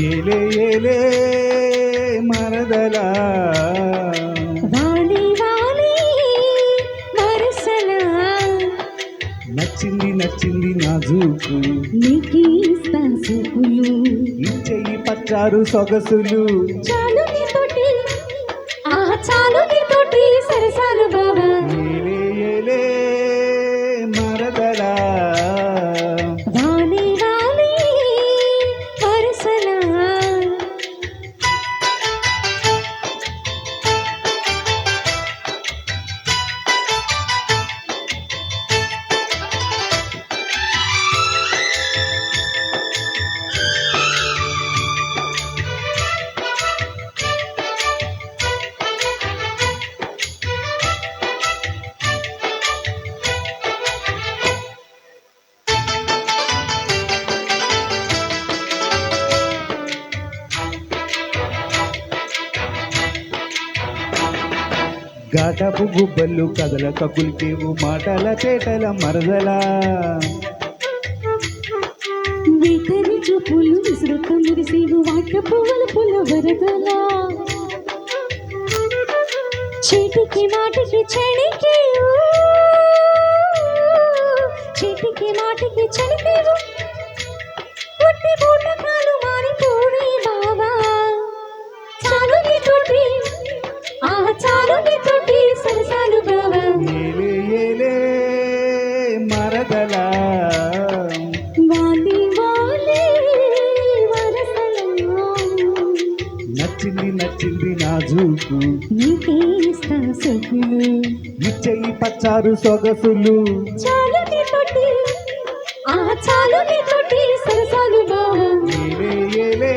ఏలే ఏలే మరదలా వాలి వాలి వరసలా నచ్చింది నచ్చింది నాజూకు నీకిస్తా సూపులు ఇచ్చేయి పచ్చారు సొగసులు చాలు నీతోటి చాలు నీతోటి సరసాలు బావా ఏలే ఏలే మరదలా వాలి వాలి వరసలా గాటపు గుబ్బలు కదల కకులికేవు మాటల చేటల మరదలా వీటని చూపులు విసురుత మురిసేవు వాట పువ్వుల పుల్ల వరదలా చీటికి మాటికి చడికి చీటికి మాటికి చడికేవు పుట్టి బూటకాలు మారిపోయి బావా చాలు నీతోటి చాలు నీతోటి సరసాలు బావా ఏలే ఏలే మరదలా వాలి వాలి వరసలా నచ్చింది నచ్చింది నాజూకు నీకేస్తా సొగులు ఇచ్చేయి పచ్చారు సొగసులు చాలు నీతోటి చాలు నీతోటి సరసాలు బావా ఏలే ఏలే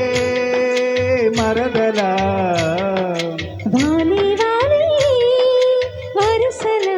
మరదలా వాలి వాలి వరసలా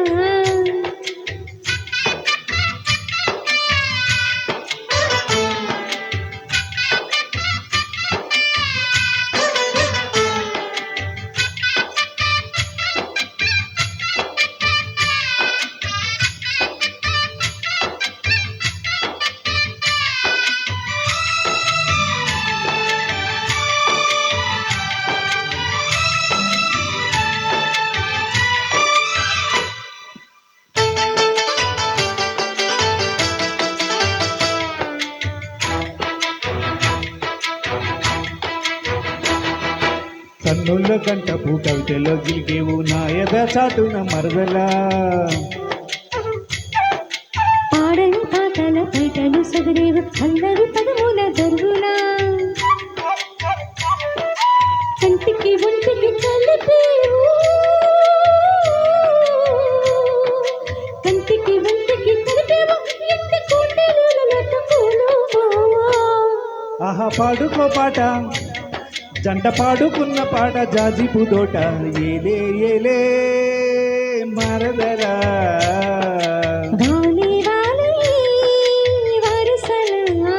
కన్నుల గంటపు కవితలో గిలిగేవు నాయద చాటున మరదలా పాడని పాటల పైటలు సగరేవు అందరు పదముల దరుగులా కంటికి ఒంటికి కలిపేవు కంటికి ఒంటికి కలిపేవు ఇంటి కుండలు లట్టుకోలు ఆహా పాడుకో పాట జంట పాడుకున్న పాట జాజిపు తోట ఏలే ఏలే మరదలా వాలి వాలి వరసలా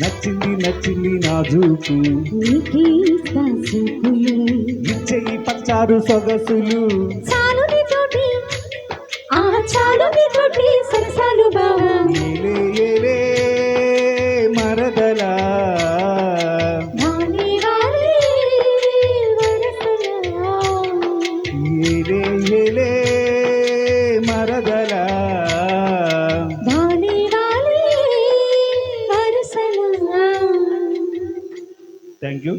నచ్చింది నచ్చింది నాజూకు నీకిస్తా సూపులు ఇచ్చేయి పచ్చారు సొగసులు చాలు నీతోటి చాలు నీతోటి సరసాలు బావా ఏలే ఏలే మరదలా వాలి వాలి వరసలా ఏలే ఏలే మరదలా వాలి వాలి వరసలా థ్యాంక్ యూ